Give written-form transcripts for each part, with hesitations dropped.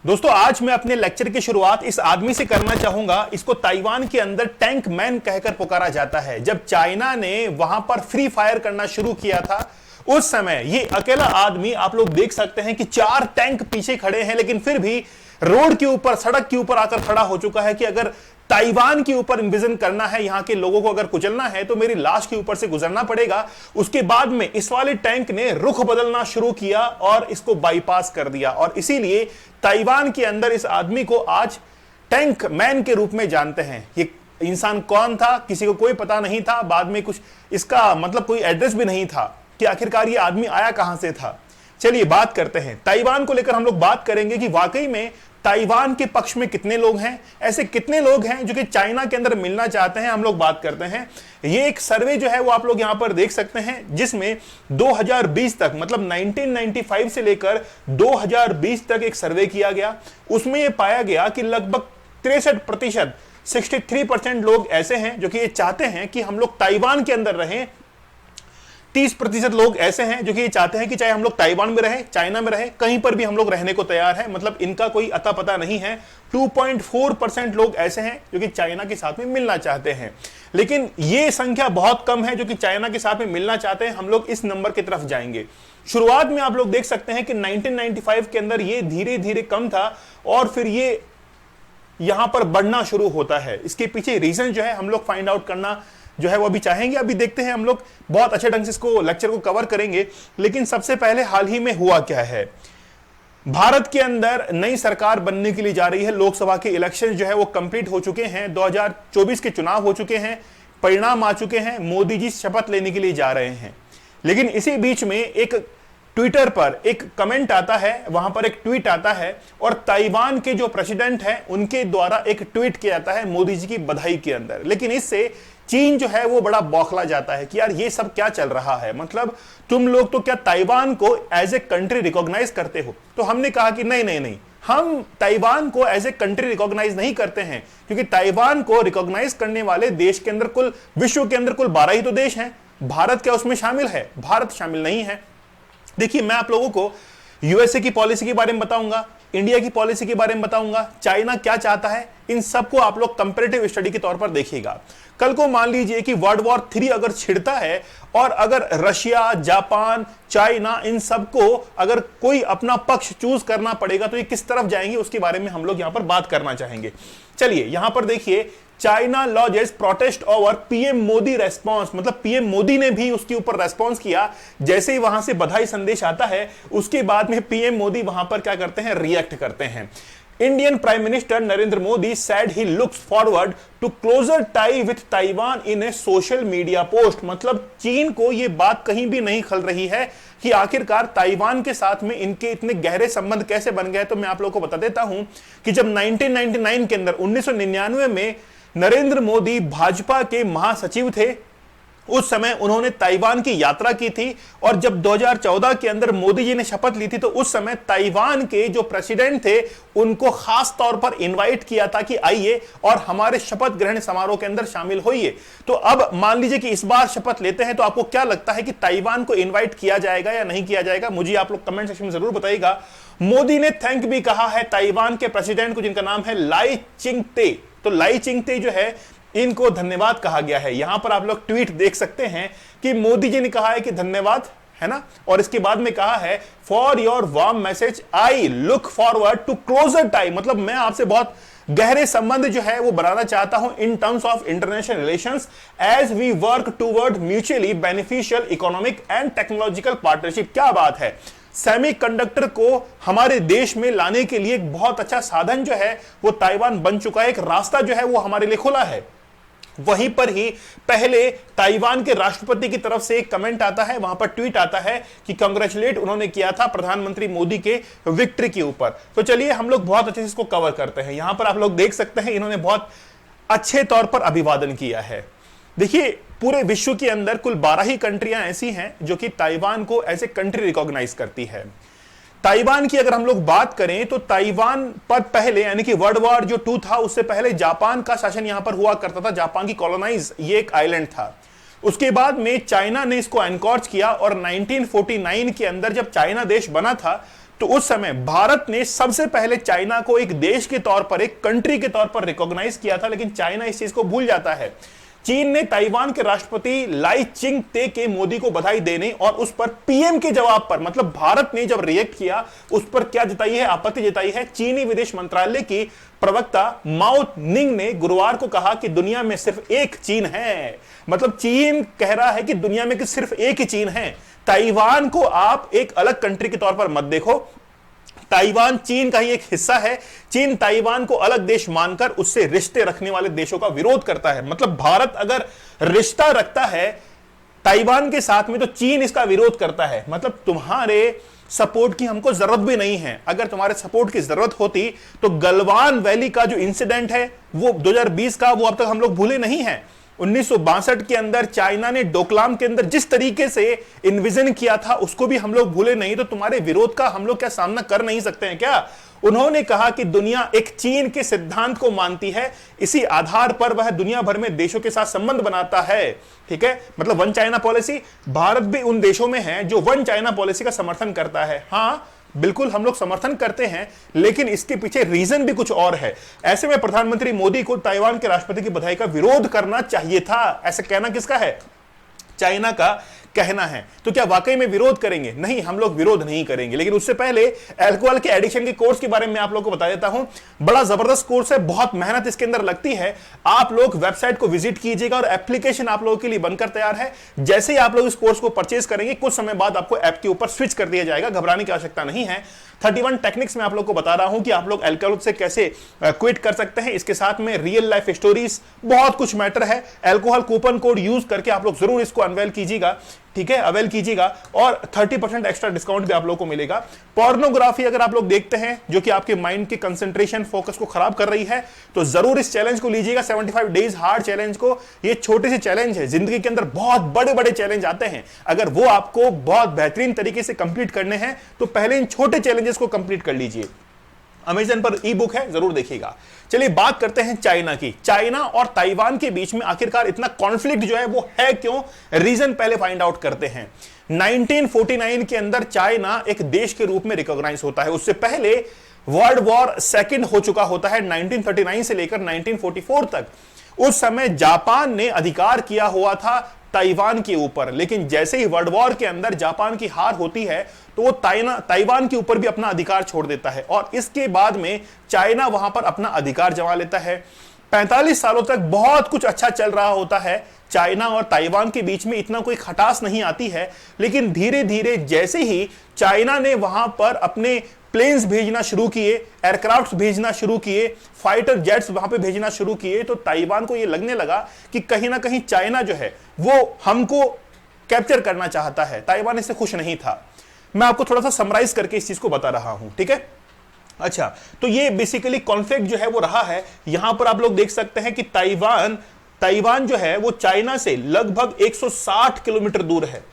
दोस्तों आज मैं अपने लेक्चर की शुरुआत इस आदमी से करना चाहूंगा। इसको ताइवान के अंदर टैंक मैन कहकर पुकारा जाता है। जब चाइना ने वहां पर फ्री फायर करना शुरू किया था उस समय ये अकेला आदमी, आप लोग देख सकते हैं कि 4 टैंक पीछे खड़े हैं, लेकिन फिर भी रोड के ऊपर, सड़क के ऊपर आकर खड़ा हो चुका है कि अगर ताइवान के ऊपर इन्विजन करना है, यहां के लोगों को अगर कुचलना है तो मेरी लाश के ऊपर से गुजरना पड़ेगा। उसके बाद में इस वाले टैंक ने रुख बदलना शुरू किया और इसको बाईपास कर दिया, और इसीलिए ताइवान के अंदर इस आदमी को आज टैंक मैन के रूप में जानते हैं। ये इंसान कौन था किसी को कोई पता नहीं था। बाद में कुछ इसका मतलब कोई एड्रेस भी नहीं था कि आखिरकार ये आदमी आया कहां से था। चलिए बात करते हैं ताइवान को लेकर। हम लोग बात करेंगे कि वाकई में ताइवान के पक्ष में कितने लोग हैं, ऐसे कितने लोग हैं जो कि चाइना के अंदर मिलना चाहते हैं। हम लोग बात करते हैं। ये एक सर्वे जो है वो आप लोग यहां पर देख सकते हैं, जिसमें 2020 तक, मतलब 1995 से लेकर 2020 तक एक सर्वे किया गया। उसमें यह पाया गया कि लगभग 63%, 63% लोग ऐसे हैं जो कि ये चाहते हैं कि हम लोग ताइवान के अंदर रहें। 30% लोग ऐसे हैं जो कि ये चाहते हैं कि चाहे हम लोग ताइवान में रहे, चाइना में रहे, कहीं पर भी हम लोग रहने को तैयार हैं, मतलब इनका कोई अता पता नहीं है। 2.4% लोग ऐसे हैं जो कि चाइना के साथ में मिलना चाहते हैं, लेकिन ये संख्या बहुत कम है जो कि चाइना के साथ में मिलना चाहते हैं। हम लोग इस नंबर की तरफ जाएंगे। शुरुआत में आप लोग देख सकते हैं कि 1995 के अंदर ये धीरे धीरे कम था और फिर ये यहां पर बढ़ना शुरू होता है। इसके पीछे रीजन जो है हम लोग फाइंड आउट करना जो है वो अभी चाहेंगे। अभी देखते हैं, हम लोग बहुत अच्छे ढंग से इसको लेक्चर को कवर करेंगे। लेकिन सबसे पहले हाल ही में हुआ क्या है। भारत के अंदर नई सरकार बनने के लिए जा रही है। लोकसभा के इलेक्शन जो है वो कंप्लीट हो चुके हैं, 2024 के चुनाव हो चुके हैं, परिणाम आ चुके हैं। मोदी जी शपथ लेने के लिए जा रहे हैं। लेकिन इसी बीच में एक ट्विटर पर एक कमेंट आता है, वहां पर एक ट्वीट आता है और ताइवान के जो प्रेसिडेंट हैं उनके द्वारा एक ट्वीट किया जाता है मोदी जी की बधाई के अंदर। लेकिन इससे चीन जो है वो बड़ा बौखला जाता है कि यार ये सब क्या चल रहा है, मतलब तुम लोग तो क्या ताइवान को एज ए कंट्री रिकॉग्नाइज करते हो। तो हमने कहा कि नहीं नहीं नहीं, हम ताइवान को एज ए कंट्री रिकॉग्नाइज नहीं करते हैं, क्योंकि ताइवान को रिकॉग्नाइज करने वाले देश के अंदर कुल, विश्व के अंदर कुल 12 ही तो देश हैं। भारत क्या उसमें शामिल है? भारत शामिल नहीं है। देखिए, मैं आप लोगों को यूएसए की पॉलिसी के बारे में बताऊंगा, इंडिया की पॉलिसी के बारे में बताऊंगा, चाइना क्या चाहता है, इन सबको आप लोग कंपैरेटिव स्टडी के तौर पर देखिएगा। कल को मान लीजिए कि वर्ल्ड वॉर 3 अगर छिड़ता है और अगर रशिया, जापान, चाइना, इन सबको अगर कोई अपना पक्ष चूज करना पड़ेगा तो ये किस तरफ जाएंगे, उसके बारे में हम लोग यहां पर बात करना चाहेंगे। चलिए यहां पर देखिए, China lodges protest over PM Modi response, मतलब पीएम मोदी ने भी उसके ऊपर रेस्पॉन्स किया। जैसे ही वहां से बधाई संदेश आता है उसके बाद में पीएम मोदी वहां पर क्या करते हैं, रिएक्ट करते हैं। Indian prime minister Narendra Modi said he looks forward to closer tie with Taiwan in a social media post। मतलब चीन को यह बात कहीं भी नहीं खल रही है कि आखिरकार ताइवान के साथ में इनके इतने गहरे संबंध कैसे बन गए। तो मैं आप लोगों को बता देता हूं कि जब 1999 के अंदर, 1999 में नरेंद्र मोदी भाजपा के महासचिव थे, उस समय उन्होंने ताइवान की यात्रा की थी। और जब 2014 के अंदर मोदी जी ने शपथ ली थी तो उस समय ताइवान के जो प्रेसिडेंट थे उनको खास तौर पर इनवाइट किया था कि आइए और हमारे शपथ ग्रहण समारोह के अंदर शामिल होइए। तो अब मान लीजिए कि इस बार शपथ लेते हैं, तो आपको क्या लगता है कि ताइवान को इन्वाइट किया जाएगा या नहीं किया जाएगा? मुझे आप लोग कमेंट सेक्शन में जरूर बताइएगा। मोदी ने थैंक भी कहा है ताइवान के प्रेसिडेंट को, जिनका नाम है लाई चिंगते। तो लाई चिंगते जो है, इनको धन्यवाद कहा गया है। यहां पर आप लोग ट्वीट देख सकते हैं कि मोदी जी ने कहा है कि धन्यवाद, है ना, और इसके बाद में कहा है for your warm message, I look forward to closer tie. मतलब मैं आपसे बहुत गहरे संबंध जो है वो बनाना चाहता हूं in terms of international relations as we work toward mutually beneficial economic and technological partnership. क्या बात है, सेमीकंडक्टर को हमारे देश में लाने के लिए एक बहुत अच्छा साधन जो है वो ताइवान बन चुका है, एक रास्ता जो है वो हमारे लिए खुला है। वहीं पर ही पहले ताइवान के राष्ट्रपति की तरफ से एक कमेंट आता है, वहां पर ट्वीट आता है कि कांग्रेचुलेट उन्होंने किया था प्रधानमंत्री मोदी के विक्ट्री के ऊपर। तो चलिए हम लोग बहुत अच्छे से इसको कवर करते हैं। यहां पर आप लोग देख सकते हैं इन्होंने बहुत अच्छे तौर पर अभिवादन किया है। देखिए, पूरे विश्व के अंदर कुल 12 ही कंट्रियां ऐसी हैं जो कि ताइवान को एज ए कंट्री रिकॉग्नाइज करती है। ताइवान की अगर हम लोग बात करें तो ताइवान पर पहले, यानी कि वर्ल्ड वॉर जो 2 था उससे पहले जापान का शासन यहां पर हुआ करता था। जापान की कॉलोनाइज ये एक आइलैंड था। उसके बाद में चाइना ने इसको एनकॉर्च किया और 1949 के अंदर जब चाइना देश बना था तो उस समय भारत ने सबसे पहले चाइना को एक देश के तौर पर, एक कंट्री के तौर पर रिकॉग्नाइज किया था, लेकिन चाइना इस चीज को भूल जाता है। चीन ने ताइवान के राष्ट्रपति लाई चिंग ते के मोदी को बधाई देने और उस पर पीएम के जवाब पर, मतलब भारत ने जब रिएक्ट किया उस पर क्या जताई है, आपत्ति जताई है। चीनी विदेश मंत्रालय की प्रवक्ता माओ निंग ने गुरुवार को कहा कि दुनिया में सिर्फ एक चीन है। मतलब चीन कह रहा है कि दुनिया में सिर्फ एक ही चीन है, ताइवान को आप एक अलग कंट्री के तौर पर मत देखो, ताइवान चीन का ही एक हिस्सा है। चीन ताइवान को अलग देश मानकर उससे रिश्ते रखने वाले देशों का विरोध करता है। मतलब भारत अगर रिश्ता रखता है ताइवान के साथ में तो चीन इसका विरोध करता है। मतलब तुम्हारे सपोर्ट की हमको जरूरत भी नहीं है। अगर तुम्हारे सपोर्ट की जरूरत होती तो गलवान वैली का जो इंसिडेंट है वो 2020 का, वो अब तक हम लोग भूले नहीं हैं। 1962 के अंदर चाइना ने डोकलाम के अंदर जिस तरीके से इन्विजन किया था उसको भी हम लोग भूले नहीं। तो तुम्हारे विरोध का हम लोग क्या सामना कर नहीं सकते हैं क्या? उन्होंने कहा कि दुनिया एक चीन के सिद्धांत को मानती है, इसी आधार पर वह दुनिया भर में देशों के साथ संबंध बनाता है। ठीक है, मतलब वन चाइना पॉलिसी, भारत भी उन देशों में है जो वन चाइना पॉलिसी का समर्थन करता है। हाँ बिल्कुल हम लोग समर्थन करते हैं, लेकिन इसके पीछे रीजन भी कुछ और है। ऐसे में प्रधानमंत्री मोदी को ताइवान के राष्ट्रपति की बधाई का विरोध करना चाहिए था। ऐसा कहना किसका है? चाइना का कहना है। तो क्या वाकई में विरोध करेंगे? नहीं, हम लोग विरोध नहीं करेंगे। लेकिन उससे पहले अल्कोहल के एडिक्शन के कोर्स के बारे में आप लोगों को बता देता हूं। बड़ा जबरदस्त कोर्स है, बहुत मेहनत इसके अंदर लगती है। आप लोग वेबसाइट को विजिट कीजिएगा और एप्लीकेशन आप लोगों के लिए बनकर तैयार है। जैसे ही आप लोग इस कोर्स को परचेज करेंगे कुछ समय बाद आपको ऐप के ऊपर स्विच कर दिया जाएगा, घबराने की आवश्यकता नहीं है। 31 टेक्निक्स में आप लोग को बता रहा हूं कि आप लोग अल्कोहल से कैसे क्विट कर सकते हैं। इसके साथ में रियल लाइफ स्टोरीज, बहुत कुछ मैटर है। अल्कोहल कूपन कोड यूज करके आप लोग जरूर इसको अनवेल कीजिएगा, ठीक है, अवेल कीजिएगा और 30% एक्स्ट्रा डिस्काउंट भी आप लोगों को मिलेगा। पोर्नोग्राफी अगर आप लोग देखते हैं जो कि आपके माइंड के कंसंट्रेशन फोकस को खराब कर रही है तो जरूर इस चैलेंज को लीजिएगा, 75 डेज हार्ड चैलेंज को। ये छोटे से चैलेंज है, जिंदगी के अंदर बहुत बड़े बड़े चैलेंज आते हैं, अगर वो आपको बहुत बेहतरीन तरीके से कंप्लीट करने हैं तो पहले इन छोटे चैलेंजेस को कंप्लीट कर लीजिए। अमेजन पर ई बुक है, जरूर देखिएगा। चलिए बात करते हैं चाइना की। चाइना और ताइवान के बीच में आखिरकार इतना कॉन्फ्लिक्ट जो है वो है क्यों? रीजन पहले फाइंड आउट करते हैं। 1949 के अंदर चाइना एक देश के रूप में रिकॉग्नाइज होता है। उससे पहले वर्ल्ड वॉर सेकंड हो चुका होता है 1939 से लेकर 1944 तक। उस समय जापान ने अधिकार किया हुआ था ताइवान के ऊपर, लेकिन जैसे ही वर्ल्ड वॉर के अंदर जापान की हार होती है तो वो ताइवान के ऊपर भी अपना अधिकार छोड़ देता है और इसके बाद में चाइना वहां पर अपना अधिकार जमा लेता है। 45 सालों तक बहुत कुछ अच्छा चल रहा होता है, चाइना और ताइवान के बीच में इतना कोई खटास नहीं आती है। लेकिन धीरे धीरे जैसे ही चाइना ने वहां पर अपने प्लेन्स भेजना शुरू किए, एयरक्राफ्ट भेजना शुरू किए, फाइटर जेट्स वहां पे भेजना शुरू किए, तो ताइवान को यह लगने लगा कि कहीं ना कहीं चाइना जो है वो हमको कैप्चर करना चाहता है। ताइवान इससे खुश नहीं था। मैं आपको थोड़ा सा समराइज करके इस चीज को बता रहा हूं, ठीक है? अच्छा, तो ये बेसिकली कॉन्फ्लिक्ट जो है वो रहा है। यहां पर आप लोग देख सकते हैं कि ताइवान जो है वो चाइना से लगभग 160 किलोमीटर दूर है।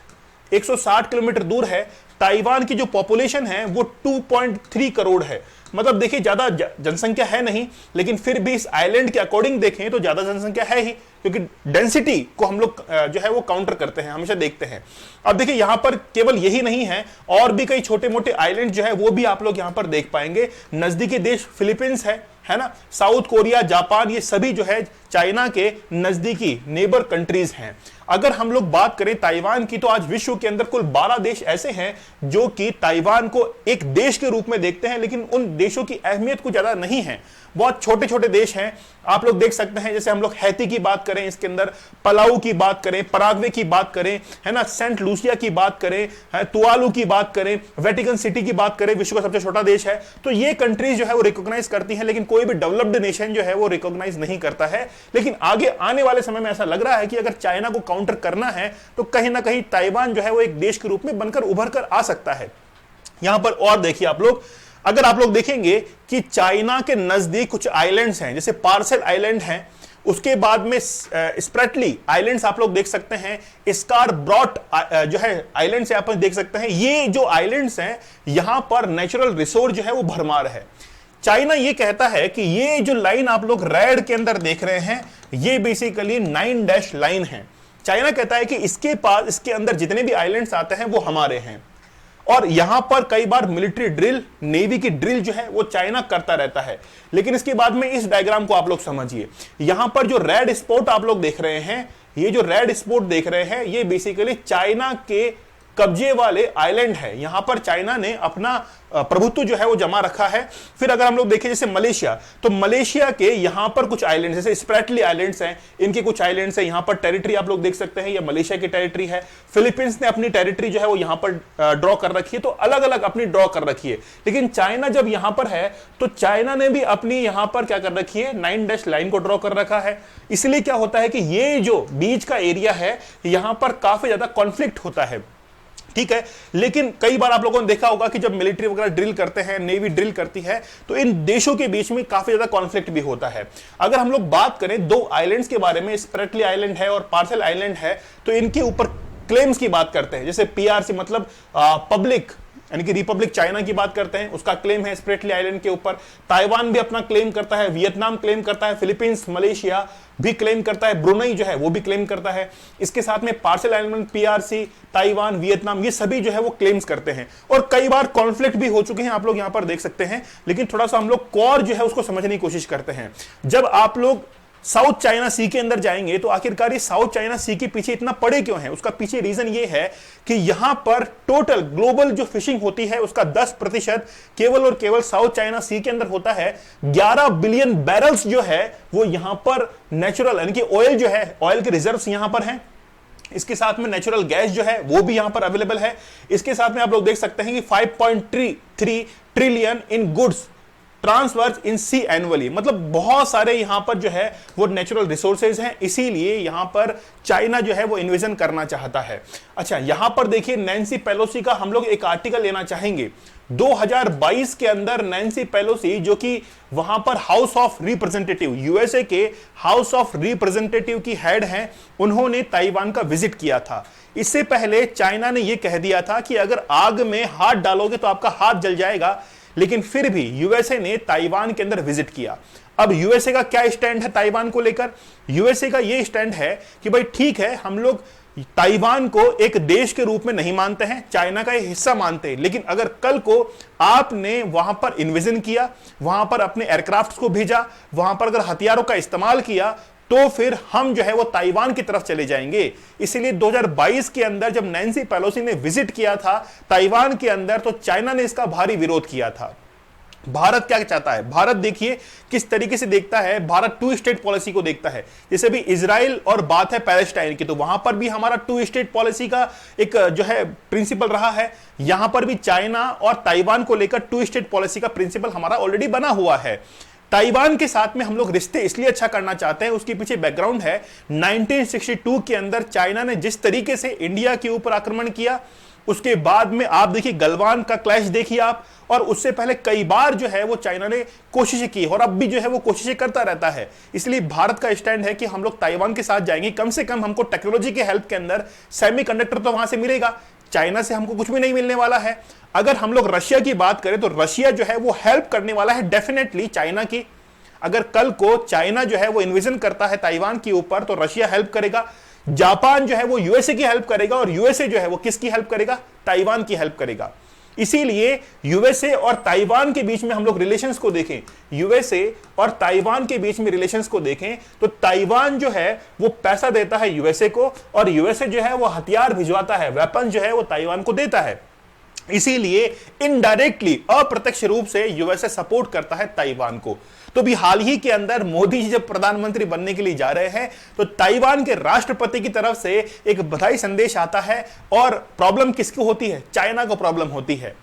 160 किलोमीटर दूर है। ताइवान की जो पॉपुलेशन है वो 2.3 करोड़ है। मतलब देखिए ज्यादा जनसंख्या है नहीं, लेकिन फिर भी इस आइलैंड के अकॉर्डिंग देखें तो ज्यादा जनसंख्या है ही, क्योंकि डेंसिटी को हम लोग जो है वो काउंटर करते हैं, हमेशा देखते हैं। अब देखिए यहां पर केवल यही नहीं है, और भी कई छोटे मोटे आइलैंड जो है वो भी आप लोग यहां पर देख पाएंगे। नजदीकी देश फिलीपींस है ना, साउथ कोरिया, जापान, ये सभी जो है चाइना के नजदीकी नेबर कंट्रीज हैं। अगर हम लोग बात करें ताइवान की तो आज विश्व के अंदर कुल 12 देश ऐसे हैं जो कि ताइवान को एक देश के रूप में देखते हैं, लेकिन उन देशों की अहमियत कुछ ज्यादा नहीं है। बहुत छोटे छोटे देश हैं, आप लोग देख सकते हैं। जैसे हम लोग हैती की बात करें, इसके अंदर पलाऊ की बात करें, पराग्वे की बात करें, है ना, सेंट लूसिया की बात करें, तुवालू की बात करें, वेटिकन सिटी की बात करें, विश्व का सबसे छोटा देश है। तो ये कंट्रीज जो है वो रिकॉग्नाइज करती हैं, लेकिन कोई भी डेवलप्ड नेशन जो है वो रिकॉग्नाइज नहीं करता है। लेकिन आगे आने वाले समय में ऐसा लग रहा है कि अगर चाइना को काउंटर करना है तो कहीं ना कहीं ताइवान जो है वो एक देश के रूप में बनकर उभर कर आ सकता है। यहां पर और देखिए आप लोग, अगर आप लोग देखेंगे कि चाइना के नजदीक कुछ आइलैंड्स हैं, जैसे पार्सेल आइलैंड हैं, उसके बाद में स्प्रेटली आइलैंड्स आप लोग देख सकते हैं, स्कारब्रॉट जो है आइलैंड्स आप देख सकते हैं। ये जो आइलैंड्स हैं यहां पर नेचुरल रिसोर्स जो है वो भरमार है। चाइना ये कहता है कि ये जो लाइन आप लोग रेड के अंदर देख रहे हैं ये बेसिकली 9 डैश लाइन है। चाइना कहता है कि इसके पास, इसके अंदर जितने भी आइलैंड्स आते हैं वो हमारे हैं। और यहां पर कई बार मिलिट्री ड्रिल, नेवी की ड्रिल जो है वो चाइना करता रहता है। लेकिन इसके बाद में इस डायग्राम को आप लोग समझिए, यहां पर जो रेड स्पॉट आप लोग देख रहे हैं, ये जो रेड स्पॉट देख रहे हैं, ये बेसिकली चाइना के कब्जे वाले आइलैंड है। यहां पर चाइना ने अपना प्रभुत्व जो है वो जमा रखा है। फिर अगर हम लोग देखें जैसे मलेशिया, तो मलेशिया के यहां पर कुछ आइलैंड जैसे स्प्रेटली आइलैंड्स हैं, इनके कुछ आइलैंड्स हैं, यहां पर टेरिटरी आप लोग देख सकते हैं, ये मलेशिया की टेरिटरी है। फिलीपींस ने अपनी टेरिटरी जो है वो यहां पर ड्रॉ कर रखी है, तो अलग अलग अपनी ड्रॉ कर रखी है। लेकिन चाइना जब यहां पर है तो चाइना ने भी अपनी यहां पर क्या कर रखी है, 9 डैश लाइन को ड्रॉ कर रखा है। इसलिए क्या होता है कि ये जो बीच का एरिया है, यहां पर काफी ज्यादा कॉन्फ्लिक्ट होता है, ठीक है। लेकिन कई बार आप लोगों ने देखा होगा कि जब मिलिट्री वगैरह ड्रिल करते हैं, नेवी ड्रिल करती है, तो इन देशों के बीच में काफी ज्यादा कॉन्फ्लिक्ट भी होता है। अगर हम लोग बात करें दो आइलैंड्स के बारे में, स्प्रेटली आइलैंड है और पार्सल आइलैंड है, तो इनके ऊपर क्लेम्स की बात करते हैं। जैसे पीआरसी मतलब पब्लिक यानी कि रिपब्लिक चाइना की बात करते हैं, उसका क्लेम है स्प्रेटली आइलैंड के ऊपर। ताइवान भी अपना क्लेम करता है, वियतनाम क्लेम करता है, फिलीपींस, मलेशिया भी क्लेम करता है, ब्रुनई जो है वो भी क्लेम करता है। इसके साथ में Paracel island, PRC, Taiwan, Vietnam, ये सभी जो है वो क्लेम्स करते हैं। और कई बार कॉन्फ्लिक्ट भी हो चुके हैं, आप लोग यहां पर देख सकते हैं। लेकिन थोड़ा सा हम लोग कोर जो है उसको समझने की कोशिश करते हैं। जब आप लोग साउथ चाइना सी के अंदर जाएंगे तो आखिरकार ये साउथ चाइना सी के पीछे इतना पड़े क्यों है, उसका पीछे रीजन ये है कि यहां पर टोटल ग्लोबल जो फिशिंग होती है उसका 10% केवल और केवल साउथ चाइना सी के अंदर होता है। 11 बिलियन बैरल्स जो है वो यहां पर नेचुरल यानी कि ऑयल जो है, ऑयल के रिजर्व्स यहां पर हैं। इसके साथ में नेचुरल गैस जो है वो भी यहां पर अवेलेबल है। इसके साथ में आप लोग देख सकते हैं कि 5.3 trillion in goods transfers in sea annually, मतलब बहुत सारे यहां पर जो है वो नेचुरल रिसोर्सेज हैं। इसीलिए यहां पर चाइना जो है वो इन्वेजन करना चाहता है। अच्छा, यहां पर देखिए नैन्सी पेलोसी का हम लोग एक आर्टिकल लेना चाहेंगे। 2022 के अंदर नैन्सी पेलोसी जो कि वहां पर हाउस ऑफ रिप्रेजेंटेटिव, यूएसए के हाउस ऑफ रिप्रेजेंटेटिव की हेड हैं, उन्होंने ताइवान का विजिट किया था। इससे पहले चाइना ने यह कह दिया था कि अगर आग में हाथ डालोगे तो आपका हाथ जल जाएगा। लेकिन फिर भी यूएसए ने ताइवान के अंदर विजिट किया। अब यूएसए का क्या स्टैंड है ताइवान को लेकर? यूएसए का यह स्टैंड है कि भाई ठीक है, हम लोग ताइवान को एक देश के रूप में नहीं मानते हैं, चाइना का एक हिस्सा मानते हैं, लेकिन अगर कल को आपने वहां पर इन्वेजन किया, वहां पर अपने एयरक्राफ्ट को भेजा, वहां पर अगर हथियारों का इस्तेमाल किया, तो फिर हम जो है वो ताइवान की तरफ चले जाएंगे। इसलिए 2022 के अंदर जब नैन्सी पेलोसी ने विजिट किया था ताइवान के अंदर, तो चाइना ने इसका भारी विरोध किया था। भारत क्या चाहता है? भारत देखिए किस तरीके से देखता है, भारत 2 स्टेट पॉलिसी को देखता है। जैसे भी इजराइल और बात है पैलेस्टाइन की, तो वहां पर भी हमारा 2 स्टेट पॉलिसी का एक जो है प्रिंसिपल रहा है। यहां पर भी चाइना और ताइवान को लेकर 2 स्टेट पॉलिसी का प्रिंसिपल हमारा ऑलरेडी बना हुआ है। ताइवान के साथ में हम लोग रिश्ते इसलिए अच्छा करना चाहते हैं, उसके पीछे बैकग्राउंड है 1962 के अंदर चाइना ने जिस तरीके से इंडिया के ऊपर आक्रमण किया, उसके बाद में आप देखिए गलवान का क्लैश देखिए आप, और उससे पहले कई बार जो है वो चाइना ने कोशिशें की और अब भी जो है वो कोशिशें करता रहता है। इसलिए भारत का स्टैंड है कि हम लोग ताइवान के साथ जाएंगे, कम से कम हमको टेक्नोलॉजी के हेल्प के अंदर सेमीकंडक्टर तो वहां से मिलेगा, चाइना से हमको कुछ भी नहीं मिलने वाला है। अगर हम लोग रशिया की बात करें तो रशिया जो है वो हेल्प करने वाला है डेफिनेटली चाइना की। अगर कल को चाइना जो है वो इन्वेजन करता है ताइवान के ऊपर, तो रशिया हेल्प करेगा। जापान जो है वो यूएसए की हेल्प करेगा, और यूएसए जो है वो किसकी हेल्प करेगा? ताइवान की हेल्प करेगा। इसीलिए यूएसए और ताइवान के बीच में हम लोग रिलेशंस को देखें, यूएसए और ताइवान के बीच में रिलेशंस को देखें, तो ताइवान जो है वो पैसा देता है यूएसए को, और यूएसए जो है वो हथियार भिजवाता है, वेपन जो है वो ताइवान को देता है। इसीलिए इनडायरेक्टली, अप्रत्यक्ष रूप से यूएसए सपोर्ट करता है ताइवान को। तो भी हाल ही के अंदर मोदी जी जब प्रधानमंत्री बनने के लिए जा रहे हैं, तो ताइवान के राष्ट्रपति की तरफ से एक बधाई संदेश आता है, और प्रॉब्लम किसको होती है? चाइना को प्रॉब्लम होती है,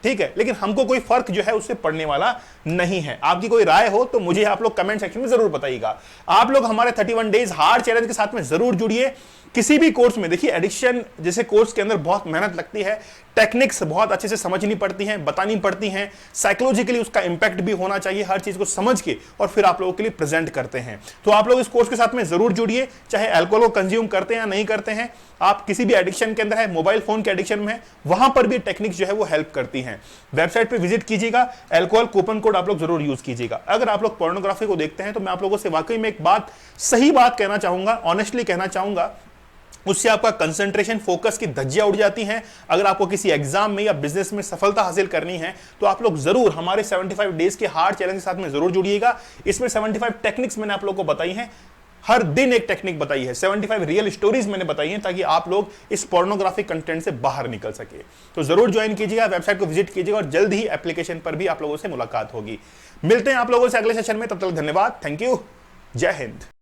ठीक है। लेकिन हमको कोई फर्क जो है उससे पड़ने वाला नहीं है। आपकी कोई राय हो तो मुझे आप लोग कमेंट सेक्शन में जरूर बताइएगा। आप लोग हमारे 31 डेज हार्ड चैलेंज के साथ में जरूर जुड़िए। किसी भी कोर्स में देखिए, एडिक्शन जैसे कोर्स के अंदर बहुत मेहनत लगती है, टेक्निक्स बहुत अच्छे से समझनी पड़ती हैं, बतानी पड़ती हैं, साइकोलॉजिकली उसका इंपैक्ट भी होना चाहिए, हर चीज को समझ के और फिर आप लोगों के लिए प्रेजेंट करते हैं। तो आप लोग इस कोर्स के साथ में जरूर जुड़िए, चाहे अल्कोहल को कंज्यूम करते हैं या नहीं करते हैं, आप किसी भी एडिक्शन के अंदर है, मोबाइल फोन के एडिक्शन में है, वहां पर भी टेक्निक्स जो है वो हेल्प करती हैं। वेबसाइट पे विजिट कीजिएगा, अल्कोहल कूपन कोड आप लोग जरूर यूज कीजिएगा। अगर आप लोग पोर्नोग्राफी को देखते हैं तो मैं आप लोगों से वाकई में एक बात, सही बात कहना चाहूंगा, ऑनेस्टली कहना चाहूंगा उससे आपका कंसंट्रेशन, फोकस की धज्जियां उड़ जाती हैं। अगर आपको किसी एग्जाम में या बिजनेस में सफलता हासिल करनी है तो आप लोग जरूर हमारे 75 डेज के हार्ड चैलेंज के साथ में जरूर जुड़िएगा। इसमें 75 टेक्निक्स मैंने आप लोगों को बताई हैं, हर दिन एक टेक्निक बताई है, 75 रियल स्टोरीज मैंने बताई हैं, ताकि आप लोग इस पोर्नोग्राफिक कंटेंट से बाहर निकल सके। तो जरूर ज्वाइन कीजिएगा, वेबसाइट को विजिट कीजिएगा और जल्द ही एप्लीकेशन पर भी आप लोगों से मुलाकात होगी। मिलते हैं आप लोगों से अगले सेशन में, तब तक धन्यवाद, थैंक यू, जय हिंद।